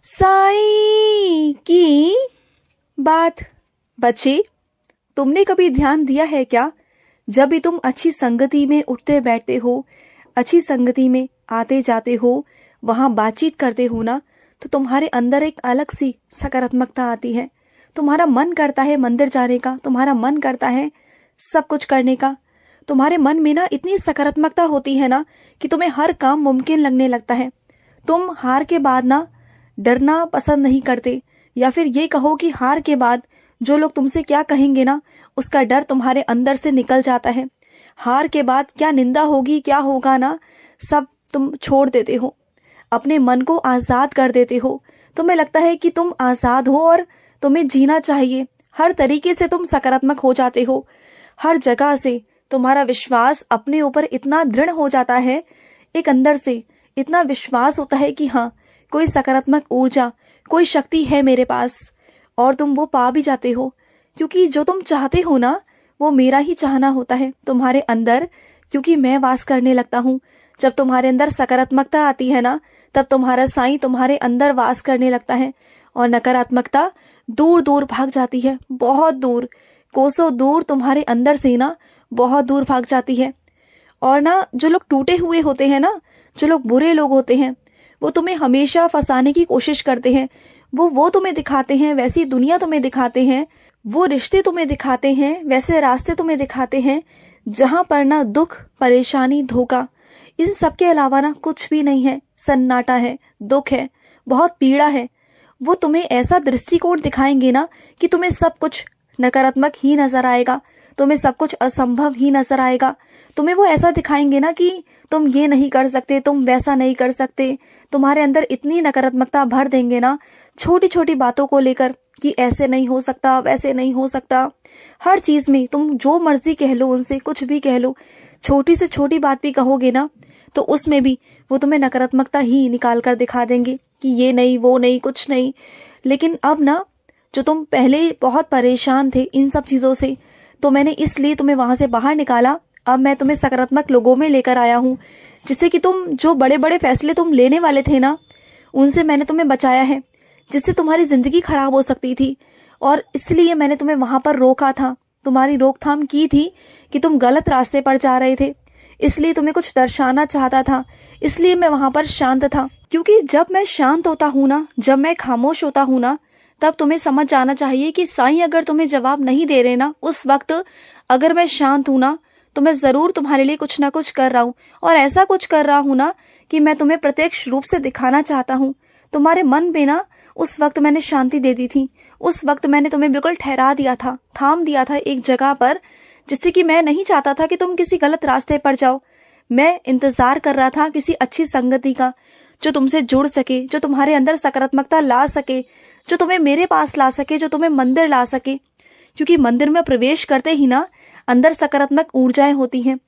साईं की बात। बच्चे, तुमने कभी ध्यान दिया है क्या, जब भी तुम अच्छी संगति में उठते बैठते हो, अच्छी संगति में आते जाते हो, वहां बातचीत करते हो ना, तो तुम्हारे अंदर एक अलग सी सकारात्मकता आती है। तुम्हारा मन करता है मंदिर जाने का, तुम्हारा मन करता है सब कुछ करने का। तुम्हारे मन में ना इतनी सकारात्मकता होती है ना कि तुम्हें हर काम मुमकिन लगने लगता है। तुम हार के बाद ना डरना पसंद नहीं करते, या फिर ये कहो कि हार के बाद जो लोग तुमसे क्या कहेंगे ना, उसका डर तुम्हारे अंदर से निकल जाता है। हार के बाद क्या निंदा होगी, क्या होगा ना, सब तुम छोड़ देते हो, अपने मन को आजाद कर देते हो। तुम्हें लगता है कि तुम आजाद हो और तुम्हें जीना चाहिए। हर तरीके से तुम सकारात्मक हो जाते हो। हर जगह से तुम्हारा विश्वास अपने ऊपर इतना दृढ़ हो जाता है, एक अंदर से इतना विश्वास होता है कि हाँ, कोई सकारात्मक ऊर्जा, कोई शक्ति है मेरे पास, और तुम वो पा भी जाते हो। क्योंकि जो तुम चाहते हो ना, वो मेरा ही चाहना होता है तुम्हारे अंदर, क्योंकि मैं वास करने लगता हूँ। जब तुम्हारे अंदर सकारात्मकता आती है ना, तब तुम्हारा साईं तुम्हारे अंदर वास करने लगता है, और नकारात्मकता दूर दूर भाग जाती है, बहुत दूर, कोसों दूर तुम्हारे अंदर से ना बहुत दूर भाग जाती है। और ना जो लोग टूटे हुए होते हैं ना, जो लोग बुरे लोग होते हैं, वो तुम्हें हमेशा फंसाने की कोशिश करते हैं। वो तुम्हें दिखाते हैं, वैसी दुनिया तुम्हें दिखाते हैं, वो रिश्ते तुम्हें दिखाते हैं, वैसे रास्ते तुम्हें दिखाते हैं, जहां पर ना दुख, परेशानी, धोखा, इन सब के अलावा ना कुछ भी नहीं है। सन्नाटा है, दुख है, बहुत पीड़ा है। वो तुम्हें ऐसा दृष्टिकोण दिखाएंगे ना कि तुम्हें सब कुछ नकारात्मक ही नजर आएगा, तुम्हें सब कुछ असंभव ही नजर आएगा। तुम्हें वो ऐसा दिखाएंगे ना कि तुम ये नहीं कर सकते, तुम वैसा नहीं कर सकते। तुम्हारे अंदर इतनी नकारात्मकता भर देंगे ना, छोटी छोटी बातों को लेकर, कि ऐसे नहीं हो सकता, वैसे नहीं हो सकता। हर चीज में तुम जो मर्जी कह लो, उनसे कुछ भी कह लो, छोटी से छोटी बात भी कहोगे ना, तो उसमें भी वो तुम्हें नकारात्मकता ही निकाल कर दिखा देंगे कि ये नहीं, वो नहीं, कुछ नहीं। लेकिन अब ना, जो तुम पहले बहुत परेशान थे इन सब चीजों से, तो मैंने इसलिए तुम्हें वहां से बाहर निकाला। अब मैं तुम्हें सकारात्मक लोगों में लेकर आया हूँ, जिससे कि तुम जो बड़े बड़े फैसले तुम लेने वाले थे ना, उनसे मैंने तुम्हें बचाया है, जिससे तुम्हारी जिंदगी खराब हो सकती थी। और इसलिए मैंने तुम्हें वहां पर रोका था, तुम्हारी रोकथाम की थी कि तुम गलत रास्ते पर जा रहे थे। इसलिए तुम्हें कुछ दर्शाना चाहता था, इसलिए मैं वहां पर शांत था। क्योंकि जब मैं शांत होता हूँ ना, जब मैं खामोश होता हूँ ना, तब तुम्हें समझ जाना चाहिए कि साईं अगर तुम्हें जवाब नहीं दे रहे ना, उस वक्त अगर मैं शांत हूं ना, तो मैं जरूर तुम्हारे लिए कुछ ना कुछ कर रहा हूँ। और ऐसा कुछ कर रहा हूँ ना कि मैं तुम्हें प्रत्यक्ष रूप से दिखाना चाहता हूँ। तुम्हारे मन में ना उस वक्त मैंने शांति दे दी थी, उस वक्त मैंने तुम्हें बिल्कुल ठहरा दिया था, थाम दिया था एक जगह पर, जिससे कि मैं नहीं चाहता था कि तुम किसी गलत रास्ते पर जाओ। मैं इंतजार कर रहा था किसी अच्छी संगति का, जो तुमसे जुड़ सके, जो तुम्हारे अंदर सकारात्मकता ला सके, जो तुम्हें मेरे पास ला सके, जो तुम्हें मंदिर ला सके। क्योंकि मंदिर में प्रवेश करते ही ना अंदर सकारात्मक ऊर्जाएं होती हैं,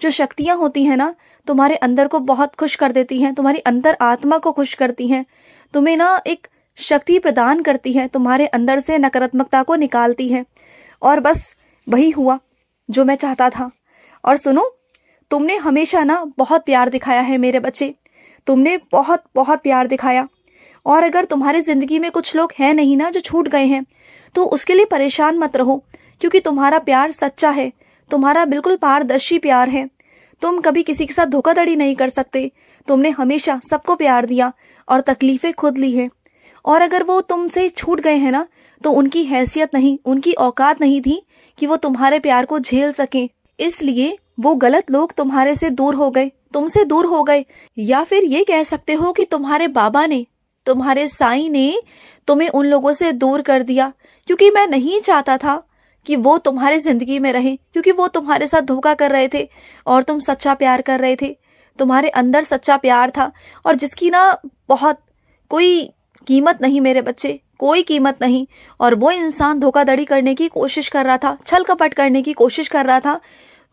जो शक्तियां होती हैं ना, तुम्हारे अंदर को बहुत खुश कर देती हैं, तुम्हारी अंतर आत्मा को खुश करती हैं, तुम्हें ना एक शक्ति प्रदान करती है, तुम्हारे अंदर से नकारात्मकता को निकालती है। और बस वही हुआ जो मैं चाहता था। और सुनो, तुमने हमेशा ना बहुत प्यार दिखाया है मेरे बच्चे, तुमने बहुत बहुत प्यार दिखाया। और अगर तुम्हारी जिंदगी में कुछ लोग हैं नहीं ना, जो छूट गए हैं, तो उसके लिए परेशान मत रहो, क्योंकि तुम्हारा प्यार सच्चा है, तुम्हारा बिल्कुल पारदर्शी प्यार है। तुम कभी किसी के साथ धोखाधड़ी नहीं कर सकते। तुमने हमेशा सबको प्यार दिया और तकलीफें खुद ली है। और अगर वो तुमसे छूट गए हैं ना, तो उनकी हैसियत नहीं, उनकी औकात नहीं थी कि वो तुम्हारे प्यार को झेल सकें। इसलिए वो गलत लोग तुम्हारे से दूर हो गए, तुमसे दूर हो गए। या फिर ये कह सकते हो कि तुम्हारे बाबा ने, तुम्हारे साईं ने तुम्हें उन लोगों से दूर कर दिया, क्योंकि मैं नहीं चाहता था कि वो तुम्हारी जिंदगी में रहे, क्योंकि वो तुम्हारे साथ धोखा कर रहे थे और तुम सच्चा प्यार कर रहे थे। तुम्हारे अंदर सच्चा प्यार था, और जिसकी ना बहुत कोई कीमत नहीं मेरे बच्चे, कोई कीमत नहीं। और वो इंसान धोखाधड़ी करने की कोशिश कर रहा था, छल कपट करने की कोशिश कर रहा था,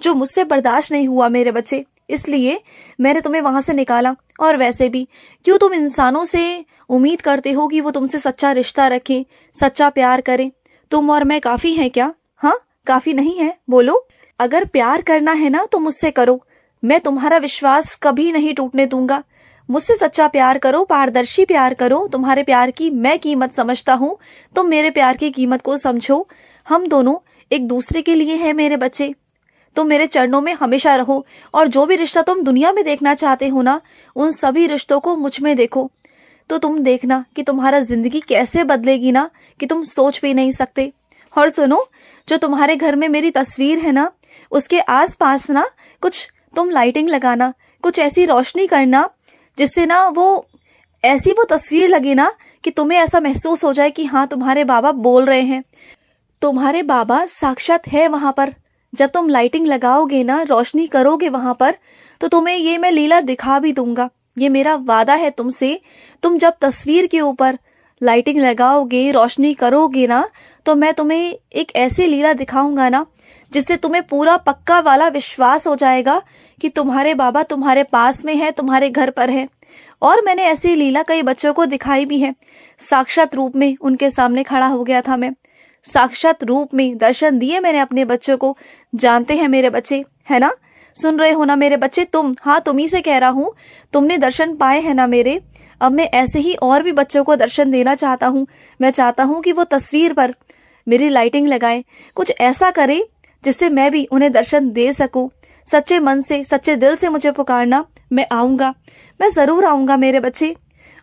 जो मुझसे बर्दाश्त नहीं हुआ मेरे बच्चे। इसलिए मैंने तुम्हें वहां से निकाला। और वैसे भी क्यों तुम इंसानों से उम्मीद करते हो कि वो तुमसे सच्चा रिश्ता रखें, सच्चा प्यार करें? तुम और मैं काफी हैं क्या? हाँ, काफी नहीं है? बोलो। अगर प्यार करना है ना, तो मुझसे करो, मैं तुम्हारा विश्वास कभी नहीं टूटने दूंगा। मुझसे सच्चा प्यार करो, पारदर्शी प्यार करो। तुम्हारे प्यार की मैं कीमत समझता हूँ, तुम मेरे प्यार की कीमत को समझो। हम दोनों एक दूसरे के लिए हैं मेरे बच्चे। तुम मेरे चरणों में हमेशा रहो और जो भी रिश्ता तुम दुनिया में देखना चाहते हो ना, उन सभी रिश्तों को मुझ में देखो। तो तुम देखना कि तुम्हारा जिंदगी कैसे बदलेगी ना, कि तुम सोच भी नहीं सकते। और सुनो, जो तुम्हारे घर में मेरी तस्वीर है ना, उसके आसपास ना कुछ तुम लाइटिंग लगाना, कुछ ऐसी रोशनी करना जिससे ना वो ऐसी वो तस्वीर लगे ना कि तुम्हें ऐसा महसूस हो जाए कि हाँ, तुम्हारे बाबा बोल रहे हैं, तुम्हारे बाबा साक्षात है वहां पर। जब तुम लाइटिंग लगाओगे ना, रोशनी करोगे वहां पर, तो तुम्हें ये मैं लीला दिखा भी दूंगा। ये मेरा वादा है तुमसे। तुम जब तस्वीर के ऊपर लाइटिंग लगाओगे, रोशनी करोगे ना, तो मैं तुम्हें एक ऐसी लीला दिखाऊंगा ना जिससे तुम्हें पूरा पक्का वाला विश्वास हो जाएगा कि तुम्हारे बाबा तुम्हारे पास में है, तुम्हारे घर पर है। और मैंने ऐसी लीला कई बच्चों को दिखाई भी है। साक्षात रूप में उनके सामने खड़ा हो गया था मैं, साक्षात रूप में दर्शन दिए मैंने अपने बच्चों को। जानते हैं मेरे बच्चे, है ना? सुन रहे हो ना मेरे बच्चे? तुम, हाँ, तुम ही से कह रहा हूँ, तुमने दर्शन पाए हैं ना मेरे। अब मैं ऐसे ही और भी बच्चों को दर्शन देना चाहता हूँ। मैं चाहता हूँ कि वो तस्वीर पर मेरी लाइटिंग लगाए, कुछ ऐसा करे जिससे मैं भी उन्हें दर्शन दे सकूं। सच्चे मन से, सच्चे दिल से मुझे पुकारना, मैं आऊंगा, मैं जरूर आऊंगा मेरे बच्चे।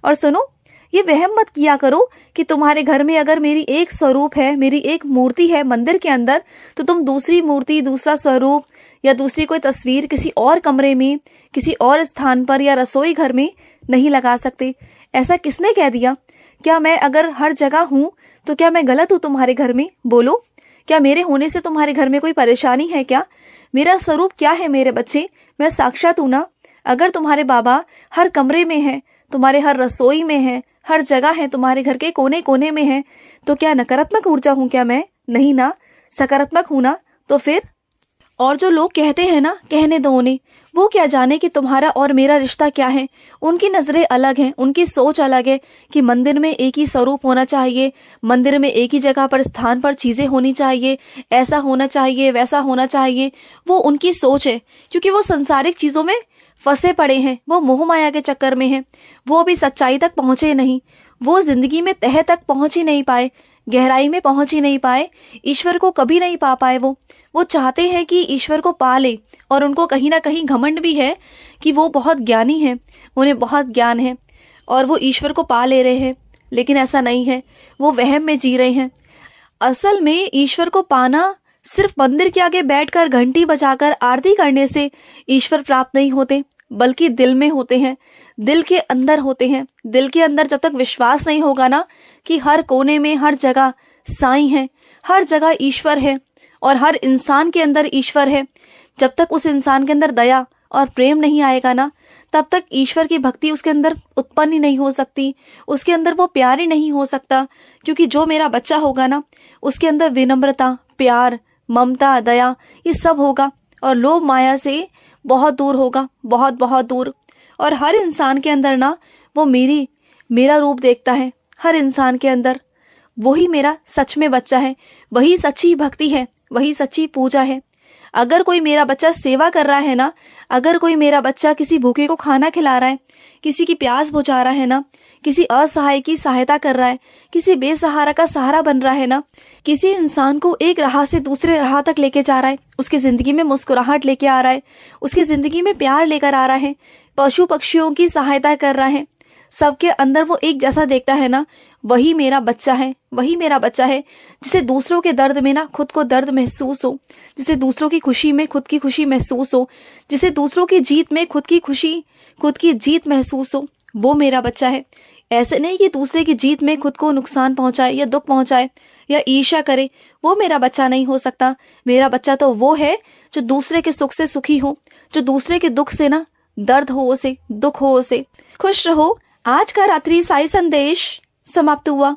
और सुनो, ये वहम मत किया करो कि तुम्हारे घर में अगर मेरी एक स्वरूप है, मेरी एक मूर्ति है मंदिर के अंदर, तो तुम दूसरी मूर्ति, दूसरा स्वरूप या दूसरी कोई तस्वीर किसी और कमरे में, किसी और स्थान पर या रसोई घर में नहीं लगा सकते। ऐसा किसने कह दिया? क्या मैं अगर हर जगह हूं तो क्या मैं गलत हूं तुम्हारे घर में? बोलो, क्या मेरे होने से तुम्हारे घर में कोई परेशानी है क्या? मेरा स्वरूप क्या है मेरे बच्चे? मैं साक्षात हूं ना। अगर तुम्हारे बाबा हर कमरे में है, तुम्हारे हर रसोई में है, हर जगह है, तुम्हारे घर के कोने कोने में है, तो क्या नकारात्मक ऊर्जा हूं क्या मैं? नहीं ना, सकारात्मक हूं ना। तो फिर और जो लोग कहते हैं ना, कहने दो उन्हें। वो क्या जाने कि तुम्हारा और मेरा रिश्ता क्या है। उनकी नजरें अलग हैं, उनकी सोच अलग है कि मंदिर में एक ही स्वरूप होना चाहिए, मंदिर में एक ही जगह पर, स्थान पर चीजें होनी चाहिए, ऐसा होना चाहिए, वैसा होना चाहिए। वो उनकी सोच है, क्योंकि वो संसारिक चीजों में फंसे पड़े हैं, वो मोह माया के चक्कर में हैं। वो अभी सच्चाई तक पहुंचे नहीं, वो जिंदगी में तह तक पहुंच ही नहीं पाए, गहराई में पहुंच ही नहीं पाए, ईश्वर को कभी नहीं पा पाए। वो चाहते हैं कि ईश्वर को पा ले, और उनको कहीं ना कहीं घमंड भी है कि वो बहुत ज्ञानी है, उन्हें बहुत ज्ञान है और वो ईश्वर को पा ले रहे हैं। लेकिन ऐसा नहीं है, वो वहम में जी रहे हैं। असल में ईश्वर को पाना सिर्फ मंदिर के आगे बैठकर घंटी बजाकर आरती करने से ईश्वर प्राप्त नहीं होते, बल्कि दिल में होते हैं, दिल के अंदर होते हैं। दिल के अंदर जब तक विश्वास नहीं होगा ना कि हर कोने में, हर जगह साईं है, हर जगह ईश्वर है और हर इंसान के अंदर ईश्वर है, जब तक उस इंसान के अंदर दया और प्रेम नहीं आएगा ना, तब तक ईश्वर की भक्ति उसके अंदर उत्पन्न ही नहीं हो सकती, उसके अंदर वो प्यार ही नहीं हो सकता। क्योंकि जो मेरा बच्चा होगा ना, उसके अंदर विनम्रता, प्यार, ममता, दया, ये सब होगा और लोभ माया से बहुत दूर होगा, बहुत बहुत दूर। और हर इंसान के अंदर ना वो मेरा रूप देखता है, हर इंसान के अंदर। वही मेरा सच में बच्चा है, वही सच्ची भक्ति है, वही सच्ची पूजा है। अगर कोई मेरा बच्चा सेवा कर रहा है ना, अगर कोई मेरा बच्चा किसी भूखे को खाना खिला रहा है, किसी की प्यास बुझा रहा है ना, किसी असहाय की सहायता कर रहा है, किसी बेसहारा का सहारा बन रहा है ना, किसी इंसान को एक राह से दूसरे राह तक लेके जा रहा है, उसकी जिंदगी में मुस्कुराहट लेके आ रहा है, उसकी जिंदगी में प्यार लेकर आ रहा है, पशु पक्षियों की सहायता कर रहा है, सबके अंदर वो एक जैसा देखता है ना, वही मेरा बच्चा है, वही मेरा बच्चा है। जिसे दूसरों के दर्द में ना खुद को दर्द महसूस हो, जिसे दूसरों की खुशी में खुद की खुशी महसूस हो, जिसे दूसरों की जीत में खुद की जीत महसूस हो, वो मेरा बच्चा है। ऐसे नहीं कि दूसरे की जीत में खुद को नुकसान पहुंचाए या दुख पहुंचाए या ईर्ष्या करे, वो मेरा बच्चा नहीं हो सकता। मेरा बच्चा तो वो है जो दूसरे के सुख से सुखी हो, जो दूसरे के दुख से ना दर्द हो उसे, दुख हो उसे। खुश रहो। आज का रात्रि साई संदेश समाप्त हुआ।